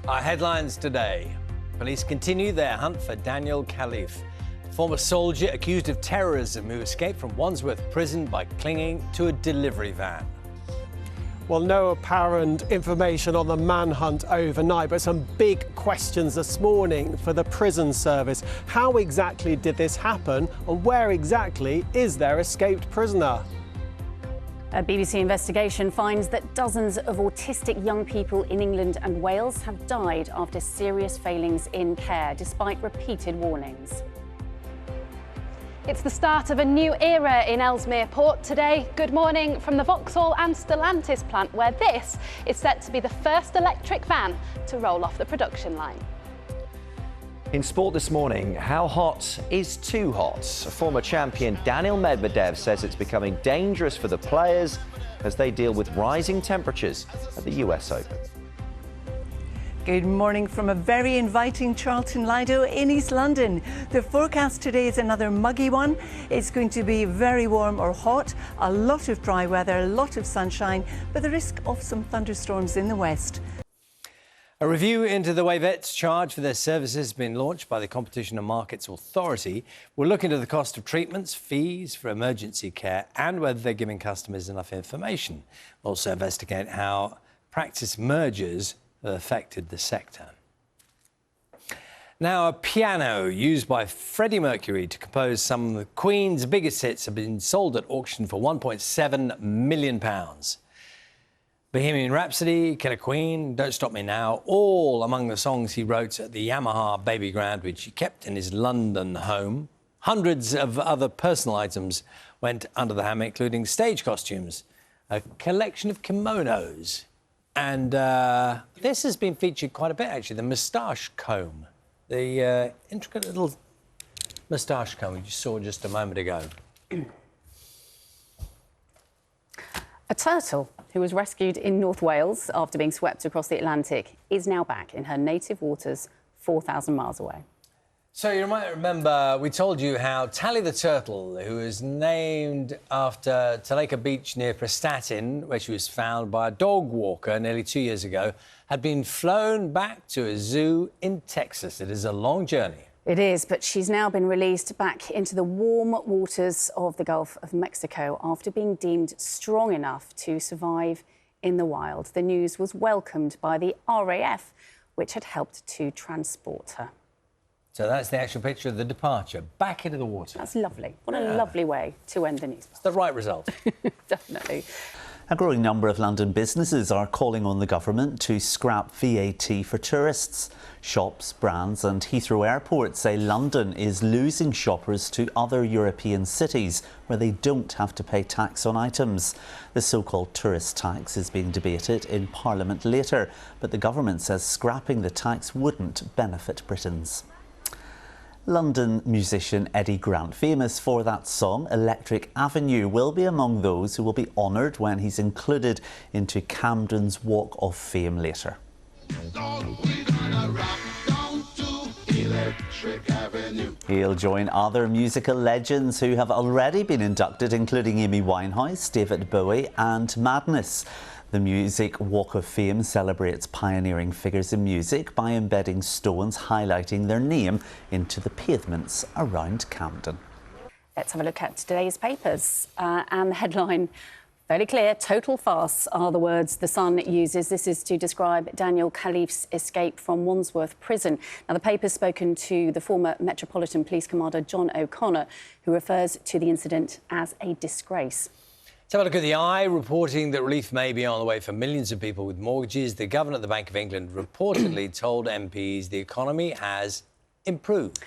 Our headlines today. Police continue their hunt for Daniel Khalif, former soldier accused of terrorism who escaped from Wandsworth prison by clinging to a delivery van. Well, no apparent information on the manhunt overnight, but some big questions this morning for the prison service. How exactly did this happen, and where exactly is their escaped prisoner? A BBC investigation finds that dozens of autistic young people in England and Wales have died after serious failings in care, despite repeated warnings. It's the start of a new era in Ellesmere Port today. Good morning from the Vauxhall and Stellantis plant, where this is set to be the first electric van to roll off the production line. In sport this morning, how hot is too hot? Former champion Daniil Medvedev says it's becoming dangerous for the players as they deal with rising temperatures at the US Open. Good morning from a very inviting Charlton Lido in East London. The forecast today is another muggy one. It's going to be very warm or hot, a lot of dry weather, a lot of sunshine, but the risk of some thunderstorms in the west. A review into the way vets charge for their services has been launched by the Competition and Markets Authority. We'll look into the cost of treatments, fees for emergency care and whether they're giving customers enough information. We'll also investigate how practice mergers have affected the sector. Now, a piano used by Freddie Mercury to compose some of the Queen's biggest hits have been sold at auction for £1.7 million. Bohemian Rhapsody, Killer Queen, Don't Stop Me Now, all among the songs he wrote at the Yamaha Baby Grand, which he kept in his London home. Hundreds of other personal items went under the hammer, including stage costumes, a collection of kimonos, and this has been featured quite a bit, actually, the moustache comb, the intricate little moustache comb you saw just a moment ago. A turtle who was rescued in North Wales after being swept across the Atlantic is now back in her native waters 4,000 miles away. So you might remember we told you how Tally the turtle, who was named after Taleka Beach near Prestatyn, where she was found by a dog walker nearly 2 years ago, had been flown back to a zoo in Texas. It is a long journey. It is, but she's now been released back into the warm waters of the Gulf of Mexico after being deemed strong enough to survive in the wild. The news was welcomed by the RAF, which had helped to transport her. So that's the actual picture of the departure, back into the water. That's lovely. What a lovely way to end the news. It's the right result. Definitely. A growing number of London businesses are calling on the government to scrap VAT for tourists. Shops, brands and Heathrow Airport say London is losing shoppers to other European cities where they don't have to pay tax on items. The so-called tourist tax is being debated in Parliament later, but the government says scrapping the tax wouldn't benefit Britons. London musician Eddie Grant, famous for that song Electric Avenue, will be among those who will be honoured when he's included into Camden's Walk of Fame later. He'll join other musical legends who have already been inducted, including Amy Winehouse, David Bowie and Madness. The Music Walk of Fame celebrates pioneering figures in music by embedding stones highlighting their name into the pavements around Camden. Let's have a look at today's papers. And the headline, fairly clear, total farce are the words The Sun uses. This is to describe Daniel Khalif's escape from Wandsworth prison. Now, the paper's spoken to the former Metropolitan Police Commander John O'Connor, who refers to the incident as a disgrace. Let's have a look at the Eye, reporting that relief may be on the way for millions of people with mortgages. The Governor of the Bank of England reportedly told MPs the economy has improved.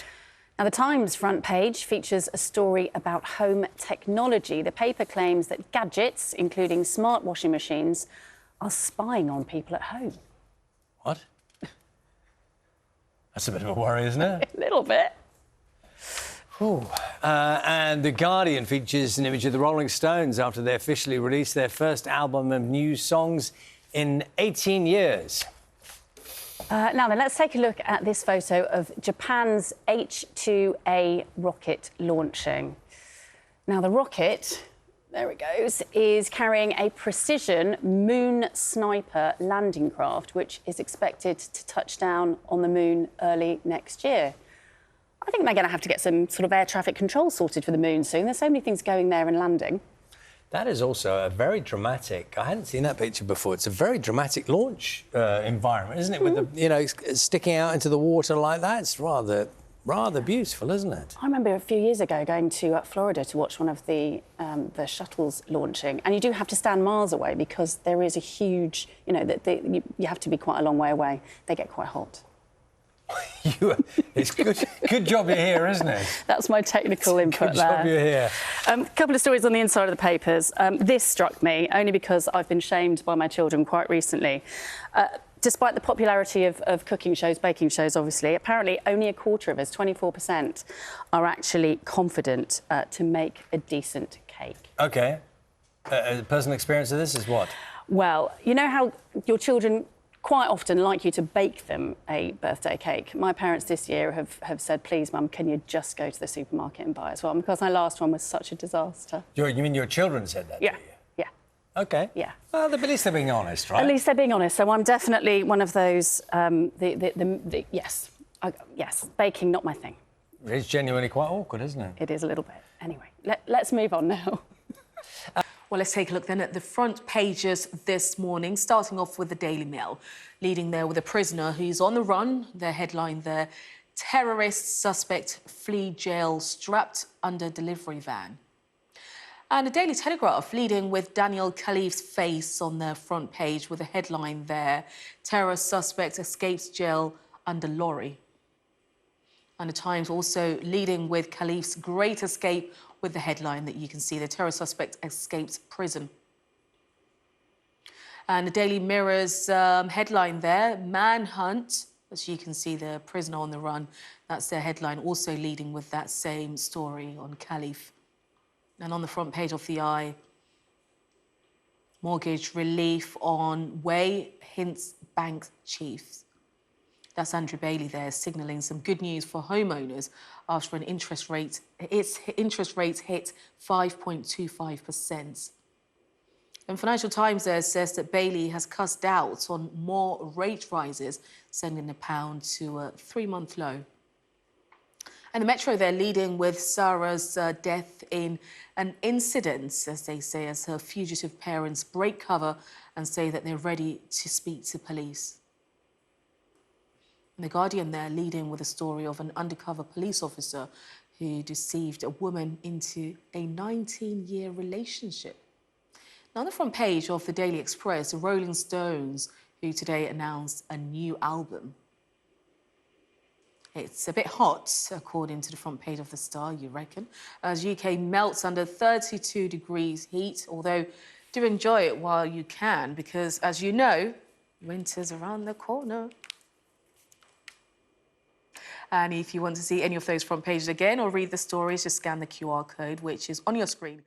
Now, the Times front page features a story about home technology. The paper claims that gadgets, including smart washing machines, are spying on people at home. What? That's a bit of a worry, isn't it? A little bit. And The Guardian features an image of the Rolling Stones after they officially released their first album of new songs in 18 years. Now then, let's take a look at this photo of Japan's H-2A rocket launching. Now, the rocket there it goes, is carrying a precision moon sniper landing craft, which is expected to touch down on the moon early next year. I think they're going to have to get some sort of air traffic control sorted for the moon soon. There's so many things going there and landing. That is also a very dramatic, I hadn't seen that picture before, it's a very dramatic launch environment, isn't it? With the, you know, sticking out into the water like that. It's rather beautiful, isn't it? I remember a few years ago going to Florida to watch one of the shuttles launching, and you do have to stand miles away because there is a huge, you know, you have to be quite a long way away. They get quite hot. It's good job you're here, isn't it? That's my technical input there. Good job you're here. A couple of stories on the inside of the papers. This struck me only because I've been shamed by my children quite recently. Despite the popularity of cooking shows, baking shows, obviously, apparently only a quarter of us, 24%, are actually confident to make a decent cake. OK. Personal experience of this is what? Well, you know how your children quite often like you to bake them a birthday cake. My parents this year have said, please, Mum, can you just go to the supermarket and buy as well? Because my last one was such a disaster. You mean your children said that Yeah. to you? Yeah. OK. Yeah. Well, at least they're being honest, right? At least they're being honest. So I'm definitely one of those, yes, baking, not my thing. It's genuinely quite awkward, isn't it? It is a little bit. Anyway, let's move on now. Well, let's take a look then at the front pages this morning, starting off with the Daily Mail, leading there with a prisoner who's on the run. Their headline there, terrorist suspect flee jail strapped under delivery van. And the Daily Telegraph leading with Daniel Khalifa's face on their front page with a headline there, terrorist suspect escapes jail under lorry. And the Times also leading with Khalifa's great escape with the headline that you can see, the terror suspect escapes prison. And the Daily Mirror's headline there, manhunt, as you can see, the prisoner on the run. That's their headline, also leading with that same story on Khalifa. And on the front page of the Eye, mortgage relief on way hints bank chiefs. That's Andrew Bailey there, signalling some good news for homeowners after its interest rate hit 5.25%. And Financial Times there says that Bailey has cast doubts on more rate rises, sending the pound to a 3-month low. And the Metro there leading with Sarah's death in an incident, as they say, as her fugitive parents break cover and say that they're ready to speak to police. The Guardian there leading with a story of an undercover police officer who deceived a woman into a 19-year relationship. Now, on the front page of the Daily Express, the Rolling Stones, who today announced a new album. It's a bit hot, according to the front page of the Star, you reckon, as UK melts under 32 degrees heat, although do enjoy it while you can, because, as you know, winter's around the corner. And if you want to see any of those front pages again or read the stories, just scan the QR code, which is on your screen.